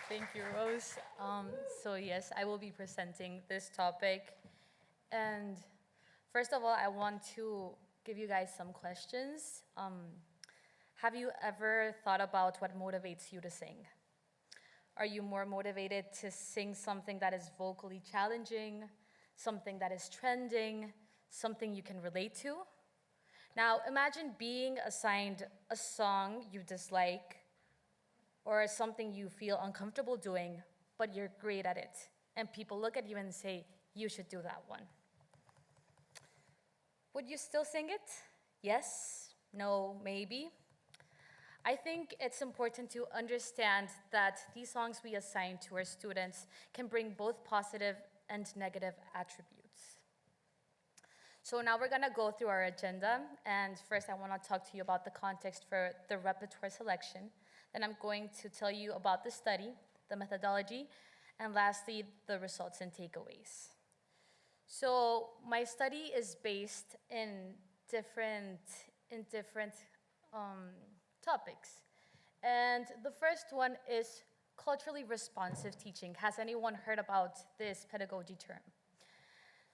Thank you, Rose. So yes, I will be presenting this topic. And first of all, I want to give you guys some questions. Have you ever thought about what motivates you to sing? Are you more motivated to sing something that is vocally challenging, something that is trending, something you can relate to? Now, imagine being assigned a song you dislike or something you feel uncomfortable doing, but you're great at it. And people look at you and say, you should do that one. Would you still sing it? Yes? No? Maybe? I think it's important to understand that these songs we assign to our students can bring both positive and negative attributes. So now we're gonna go through our agenda, and first I wanna talk to you about the context for the repertoire selection. Then I'm going to tell you about the study, the methodology, and lastly, the results and takeaways. So my study is based in different topics. And the first one is culturally responsive teaching. Has anyone heard about this pedagogy term?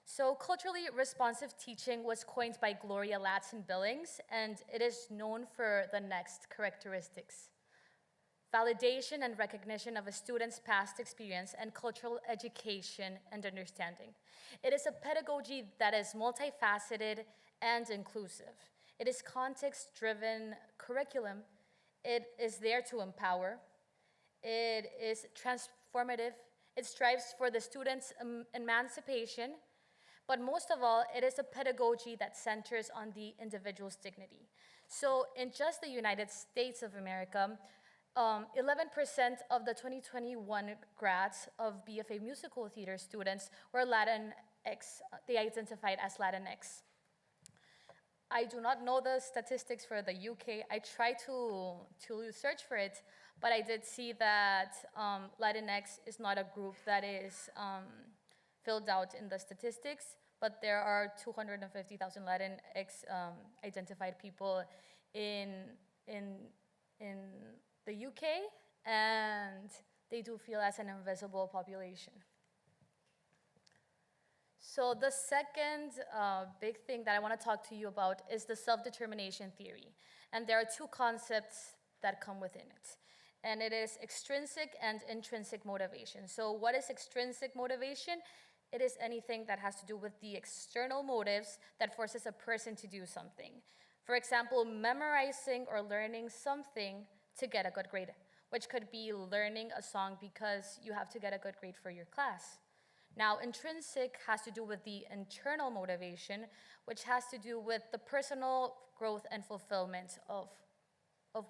So culturally responsive teaching was coined by Gloria Ladson-Billings, and it is known for the next characteristics: validation and recognition of a student's past experience and cultural education and understanding. It is a pedagogy that is multifaceted and inclusive. It is context-driven curriculum. It is there to empower. It is transformative. It strives for the student's emancipation. But most of all, it is a pedagogy that centers on the individual's dignity. So in just the United States of America, 11% of the 2021 grads of BFA musical theater students were Latinx. They identified as Latinx. I do not know the statistics for the UK. I tried to search for it, but I did see that Latinx is not a group that is filled out in the statistics, but there are 250,000 Latinx identified people in the UK, and they do feel as an invisible population. So the second big thing that I want to talk to you about is the self-determination theory. And there are two concepts that come within it. And it is extrinsic and intrinsic motivation. So what is extrinsic motivation? It is anything that has to do with the external motives that forces a person to do something. For example, memorizing or learning something to get a good grade, which could be learning a song because you have to get a good grade for your class. Now, intrinsic has to do with the internal motivation, which has to do with the personal growth and fulfillment of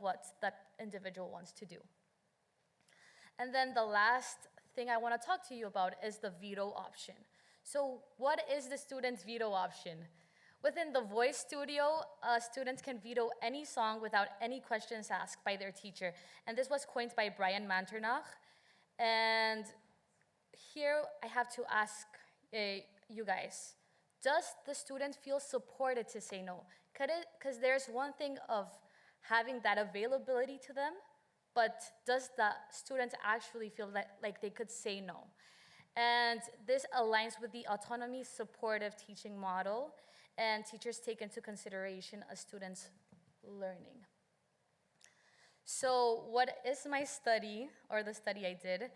what that individual wants to do. And then the last thing I want to talk to you about is the veto option. So what is the student's veto option? Within the voice studio, students can veto any song without any questions asked by their teacher. And this was coined by Brian Manternach. And here I have to ask you guys, does the student feel supported to say no? Because there's one thing of having that availability to them, but does the student actually feel like they could say no? And this aligns with the autonomy supportive teaching model, and teachers take into consideration a student's learning. So what is my study, or the study I did?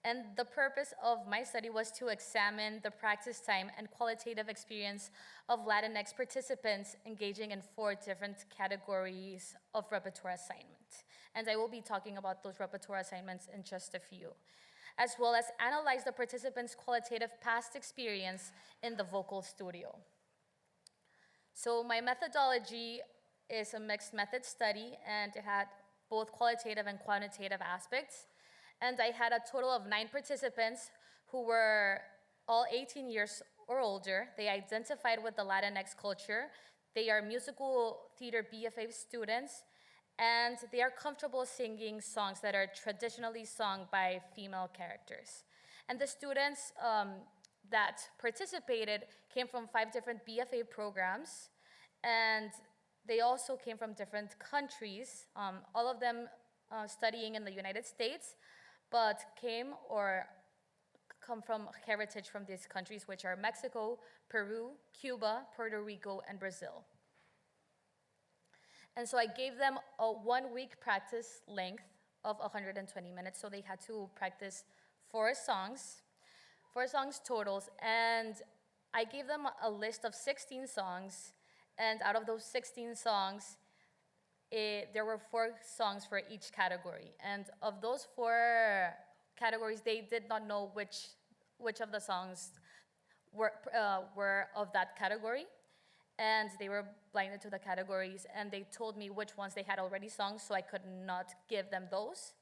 And the purpose of my study was to examine the practice time and qualitative experience of Latinx participants engaging in 4 different categories of repertoire assignment. And I will be talking about those repertoire assignments in just a few, as well as analyze the participants' qualitative past experience in the vocal studio. So my methodology is a mixed method study, and it had both qualitative and quantitative aspects. And I had a total of 9 participants who were all 18 years or older. They identified with the Latinx culture. They are musical theater BFA students, and they are comfortable singing songs that are traditionally sung by female characters. And the students that participated came from 5 different BFA programs, and they also came from different countries, all of them studying in the United States, but come from heritage from these countries, which are Mexico, Peru, Cuba, Puerto Rico, and Brazil. And so I gave them a 1-week practice length of 120 minutes, so they had to practice 4 songs totals, and I gave them a list of 16 songs, and out of those 16 songs, there were 4 songs for each category. And of those 4 categories, they did not know which of the songs were of that category. And they were blinded to the categories, and they told me which ones they had already sung, so I could not give them those.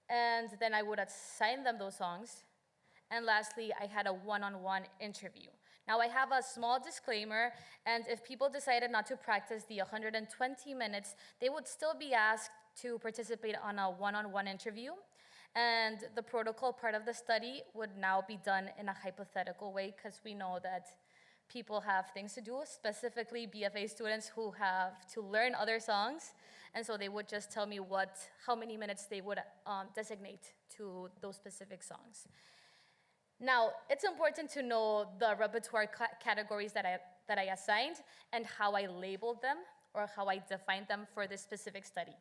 And then I would assign them those songs. And lastly, I had a one-on-one interview. Now, I have a small disclaimer, and if people decided not to practice the 120 minutes, they would still be asked to participate on a one-on-one interview. And the protocol part of the study would now be done in a hypothetical way, because we know that people have things to do, specifically BFA students who have to learn other songs. And so they would just tell me how many minutes they would designate to those specific songs. Now, it's important to know the repertoire categories that I assigned and how I labeled them or how I defined them for this specific study.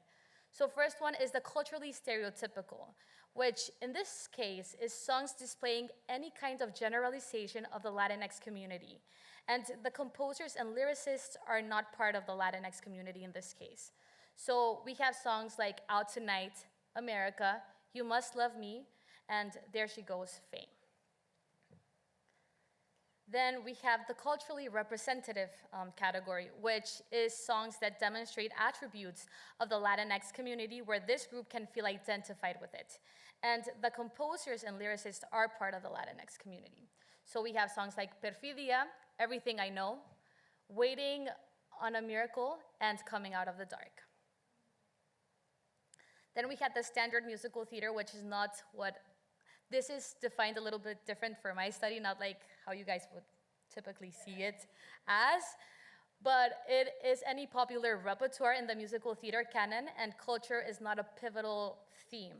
So first one is the culturally stereotypical, which in this case is songs displaying any kind of generalization of the Latinx community. And the composers and lyricists are not part of the Latinx community in this case. So we have songs like Out Tonight, America, You Must Love Me, and There She Goes, Fame. Then we have the culturally representative category, which is songs that demonstrate attributes of the Latinx community where this group can feel identified with it. And the composers and lyricists are part of the Latinx community. So we have songs like Perfidia, Everything I Know, Waiting on a Miracle, and Coming Out of the Dark. Then we had the standard musical theater, which is not what, this is defined a little bit different for my study, not like how you guys would typically see it as, but it is any popular repertoire in the musical theater canon, and culture is not a pivotal theme.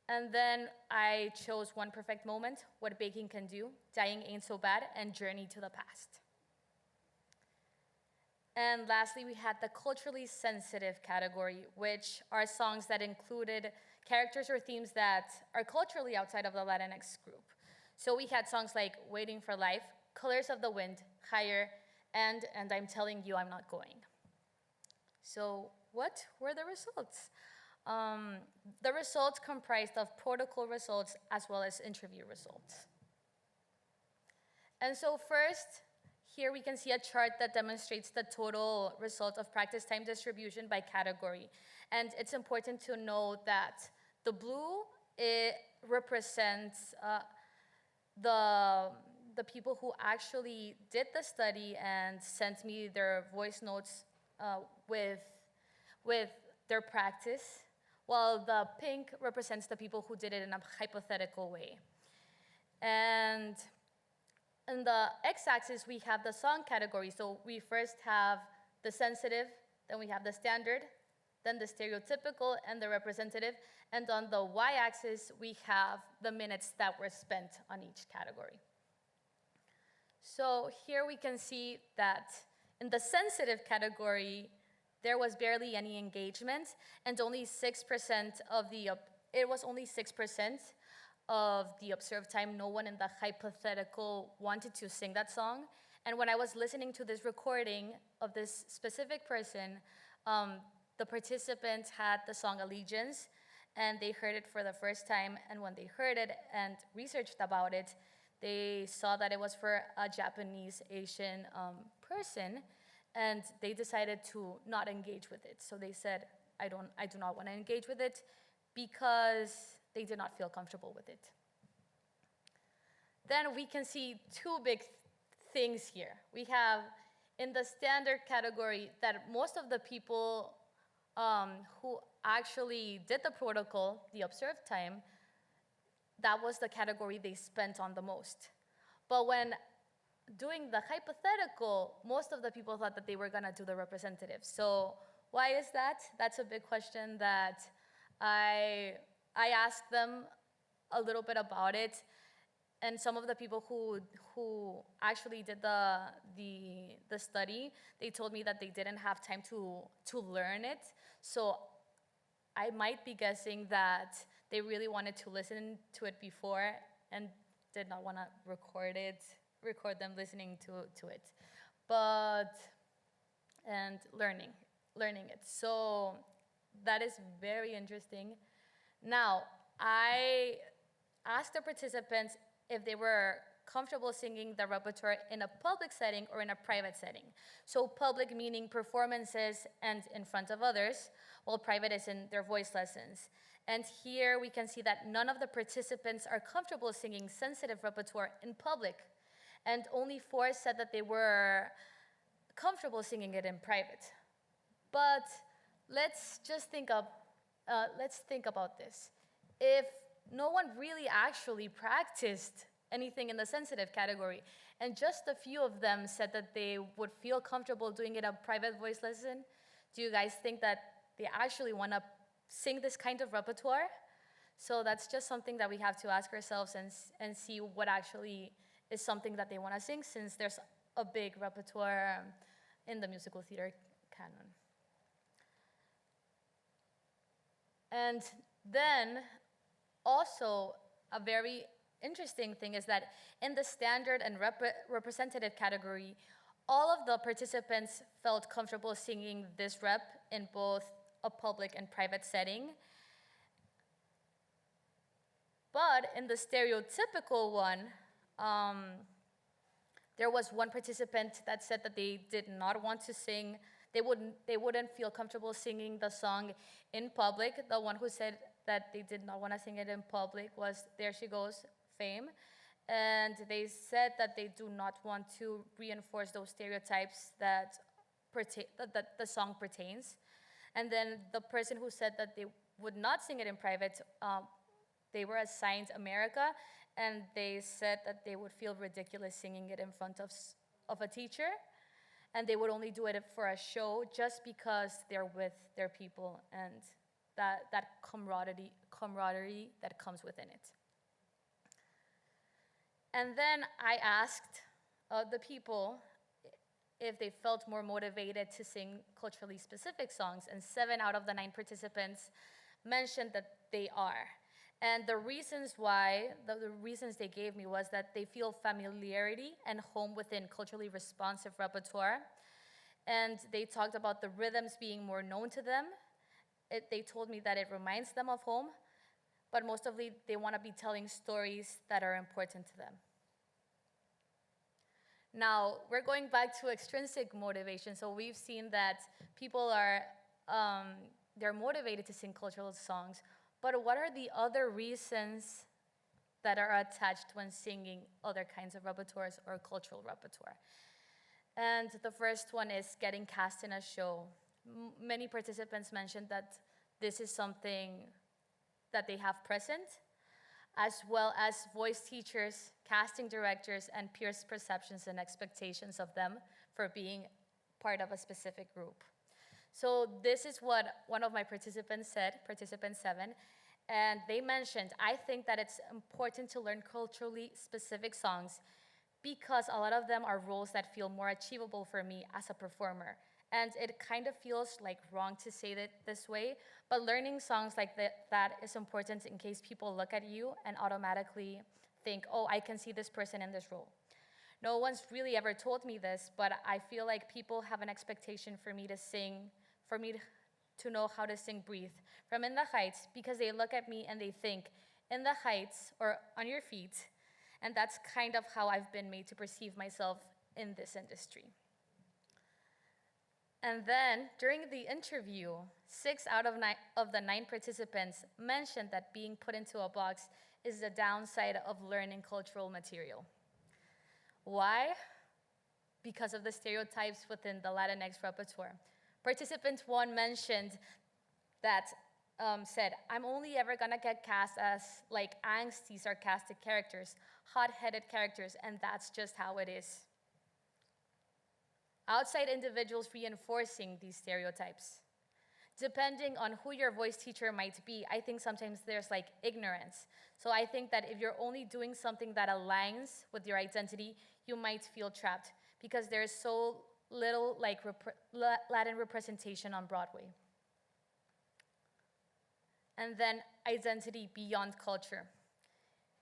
And then I chose One Perfect Moment, What Baking Can Do, Dying Ain't So Bad, and Journey to the Past. And lastly, we had the culturally sensitive category, which are songs that included characters or themes that are culturally outside of the Latinx group. So we had songs like Waiting for Life, Colors of the Wind, Higher, and I'm Telling You I'm Not Going. So what were the results? The results comprised of protocol results as well as interview results. And so first, here we can see a chart that demonstrates the total result of practice time distribution by category. And it's important to note that the blue, it represents the people who actually did the study and sent me their voice notes with their practice, while the pink represents the people who did it in a hypothetical way. And in the x-axis, we have the song category. So we first have the sensitive, then we have the standard, then the stereotypical and the representative. And on the y-axis, we have the minutes that were spent on each category. So here we can see that in the sensitive category, there was barely any engagement, and only 6% of it was only 6% of the observed time. No one in the hypothetical wanted to sing that song. And when I was listening to this recording of this specific person, the participants had the song Allegiance, and they heard it for the first time. And when they heard it and researched about it, they saw that it was for a Japanese Asian person, and they decided to not engage with it. So they said, I do not want to engage with it, because they did not feel comfortable with it. Then we can see two big things here. We have in the standard category that most of the people who actually did the protocol, the observed time, that was the category they spent on the most. But when doing the hypothetical, most of the people thought that they were gonna do the representative. So why is that? That's a big question that I I asked them a little bit about it, and some of the people who actually did the study, they told me that they didn't have time to learn it. So I might be guessing that they really wanted to listen to it before and did not want to record them listening to it. But, and learning it. So that is very interesting. Now, I asked the participants if they were comfortable singing the repertoire in a public setting or in a private setting. So public meaning performances and in front of others, while private is in their voice lessons. And here we can see that none of the participants are comfortable singing sensitive repertoire in public, and only 4 said that they were comfortable singing it in private. But let's think about this. If no one really actually practiced anything in the sensitive category, and just a few of them said that they would feel comfortable doing it a private voice lesson, do you guys think that they actually want to sing this kind of repertoire? So that's just something that we have to ask ourselves and see what actually is something that they want to sing, since there's a big repertoire in the musical theater canon. And then also a very interesting thing is that in the standard and representative category, all of the participants felt comfortable singing this rep in both a public and private setting. But in the stereotypical one, there was one participant that said that they did not want to sing, they wouldn't feel comfortable singing the song in public. The one who said that they did not want to sing it in public was There She Goes, Fame. And they said that they do not want to reinforce those stereotypes that the song pertains. And then the person who said that they would not sing it in private, they were assigned America, and they said that they would feel ridiculous singing it in front of a teacher, and they would only do it for a show just because they're with their people and that camaraderie that comes within it. And then I asked the people if they felt more motivated to sing culturally specific songs, and 7 out of the 9 participants mentioned that they are. And the reasons why, the reasons they gave me was that they feel familiarity and home within culturally responsive repertoire. And they talked about the rhythms being more known to them. They told me that it reminds them of home, but mostly they want to be telling stories that are important to them. Now, we're going back to extrinsic motivation. So we've seen that people are, they're motivated to sing cultural songs, but what are the other reasons that are attached when singing other kinds of repertoires or cultural repertoire? And the first one is getting cast in a show. Many participants mentioned that this is something that they have present, as well as voice teachers, casting directors, and peers' perceptions and expectations of them for being part of a specific group. So this is what one of my participants said, participant 7, and they mentioned, I think that it's important to learn culturally specific songs because a lot of them are roles that feel more achievable for me as a performer. And it kind of feels like wrong to say it this way, but learning songs like that is important in case people look at you and automatically think, oh, I can see this person in this role. No one's really ever told me this, but I feel like people have an expectation for me to sing, for me to know how to sing Breathe from In the Heights, because they look at me and they think, in the heights or on your feet, and that's kind of how I've been made to perceive myself in this industry. And then, during the interview, 6 out of the 9 participants mentioned that being put into a box is the downside of learning cultural material. Why? Because of the stereotypes within the Latinx repertoire. Participant 1 mentioned that, said, I'm only ever gonna get cast as like angsty, sarcastic characters, hot-headed characters, and that's just how it is. Outside individuals reinforcing these stereotypes. depending on who your voice teacher might be, I think sometimes there's like ignorance. So I think that if you're only doing something that aligns with your identity, you might feel trapped because there's so little like Latin representation on Broadway. And then identity beyond culture.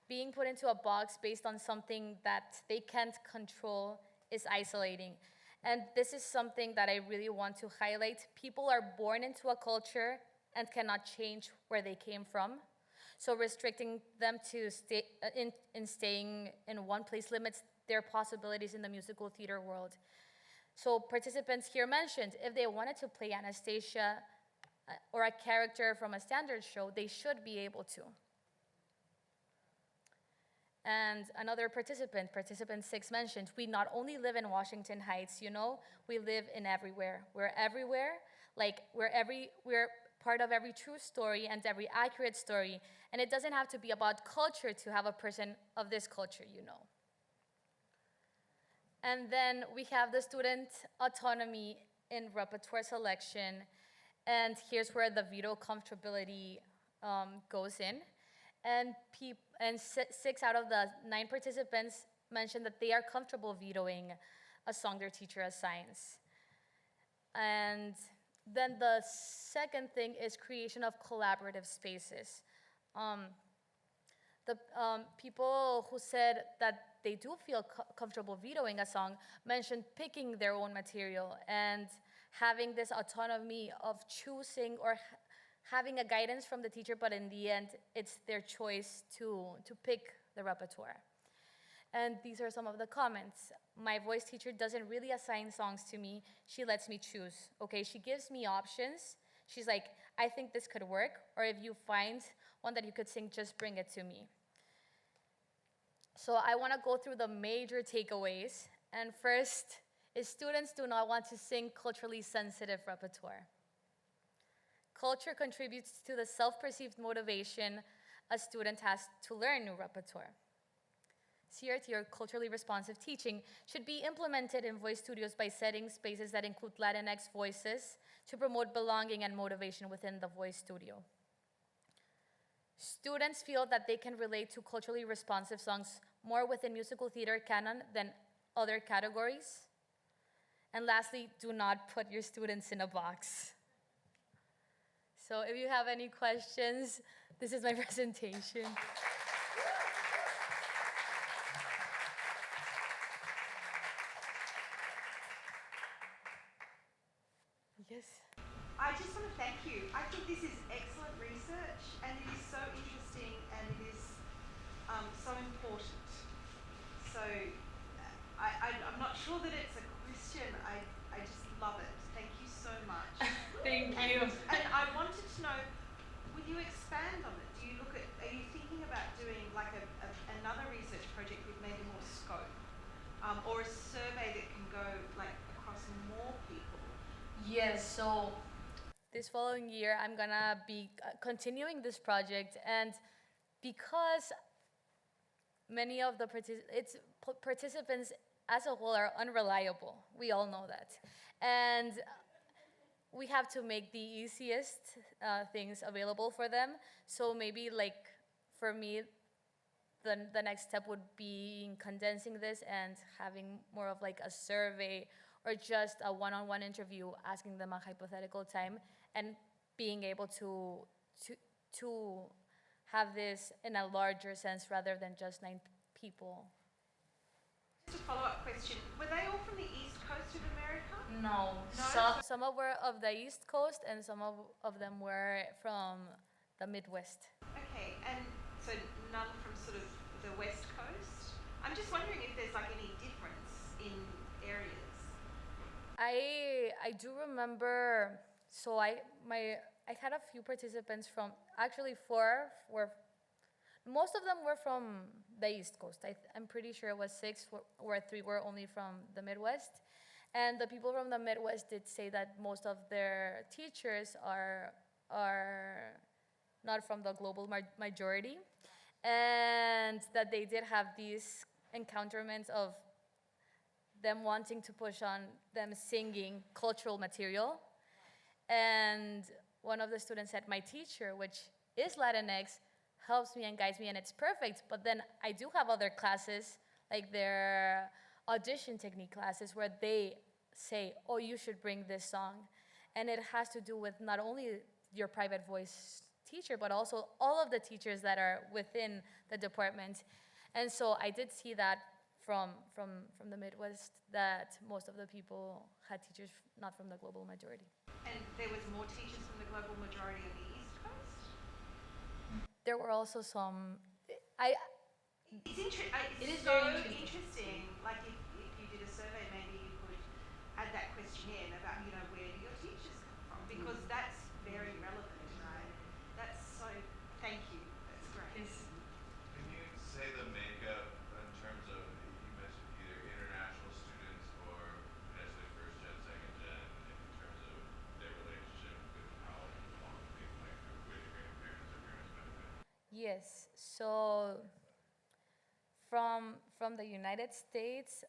Being put into a box based on something that they can't control is isolating. And this is something that I really want to highlight. People are born into a culture and cannot change where they came from. So restricting them to staying in one place limits their possibilities in the musical theater world. So participants here mentioned, if they wanted to play Anastasia or a character from a standard show, they should be able to. And another participant, participant 6 mentioned, we not only live in Washington Heights, you know, we live in everywhere. We're everywhere, like we're part of every true story and every accurate story. And it doesn't have to be about culture to have a person of this culture, you know. And then we have the student autonomy in repertoire selection. And here's where the veto comfortability goes in. And 6 out of the 9 participants mentioned that they are comfortable vetoing a song their teacher assigns. And then the second thing is creation of collaborative spaces. The people who said that they do feel comfortable vetoing a song mentioned picking their own material and having this autonomy of choosing or having a guidance from the teacher, but in the end, it's their choice to pick the repertoire. And these are some of the comments. My voice teacher doesn't really assign songs to me. She lets me choose, okay? She gives me options. She's like, I think this could work, or if you find one that you could sing, just bring it to me. So I want to go through the major takeaways. And first is students do not want to sing culturally sensitive repertoire. Culture contributes to the self-perceived motivation a student has to learn new repertoire. CRT, or culturally responsive teaching, should be implemented in voice studios by setting spaces that include Latinx voices to promote belonging and motivation within the voice studio. Students feel that they can relate to culturally responsive songs more within musical theater canon than other categories. And lastly, do not put your students in a box. So if you have any questions, this is my presentation. Yes. I just want to thank you. I think this is excellent research, and it is so interesting, and it is so important. So I'm not sure that it's a question. I just love it. Thank you so much. Thank you. And I wanted to know, will you expand on it? Are you thinking about doing like another research project with maybe more scope, or a survey that can go like across more people? Yes, so this following year, I'm gonna be continuing this project, and because many of the participants as a whole are unreliable, we all know that, and we have to make the easiest things available for them. So maybe like for me, the next step would be condensing this and having more of like a survey or just a one-on-one interview, asking them a hypothetical time and being able to have this in a larger sense rather than just 9 people. Just a follow-up question. Were they all from the East Coast of America? No. No? Some were of the East Coast and some of them were from the Midwest. Okay, and so none from sort of the West Coast? I'm just wondering if there's like any difference in areas. I do remember, so I had a few participants from, actually 4 were, most of them were from the East Coast. I'm pretty sure it was 6, where 3 were only from the Midwest. And the people from the Midwest did say that most of their teachers are not from the global majority, and that they did have these encounterments of them wanting to push on them singing cultural material. And one of the students said, my teacher, which is Latinx, helps me and guides me, and it's perfect. But then I do have other classes, like their audition technique classes, where they say, oh, you should bring this song. And it has to do with not only your private voice teacher, but also all of the teachers that are within the department. And so I did see that from the Midwest, that most of the people had teachers not from the global majority. And there was more teachers from the global majority on the East Coast? There were also some, It is very so interesting. interesting. Like if you did a survey, maybe you could add that question in about, where do your teachers come from? Because that's very relevant, right? That's so, thank you. That's great. Can you say the makeup in terms of, you mentioned either international students or potentially first gen, second gen, in terms of their relationship with how long they've like with grandparents or parents benefit? Yes, so from the United States,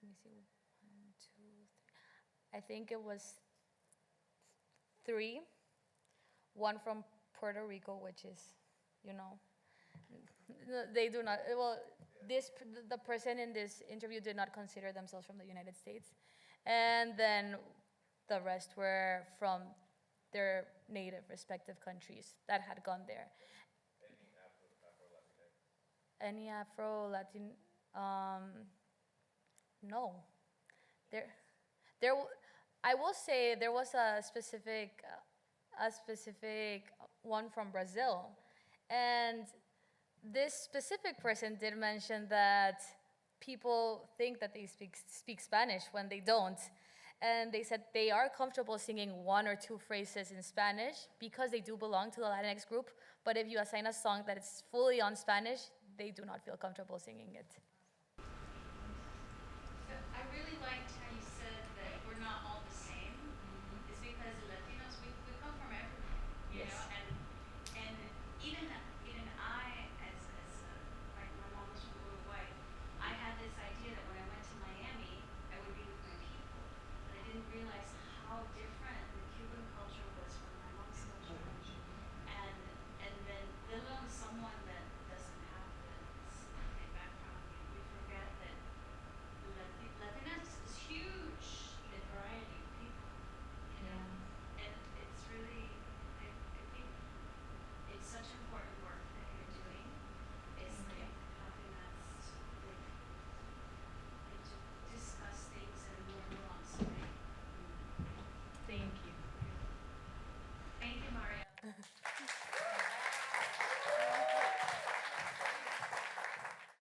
let me see, 1, 2, 3. I think it was 3. One from Puerto Rico, which is, they do not. Well, the person in this interview did not consider themselves from the United States, and then the rest were from their native respective countries that had gone there. Any Afro-Latin, no. There, I will say there was a specific one from Brazil, and this specific person did mention that people think that they speak Spanish when they don't. And they said they are comfortable singing 1 or 2 phrases in Spanish because they do belong to the Latinx group, but if you assign a song that is fully on Spanish, they do not feel comfortable singing it.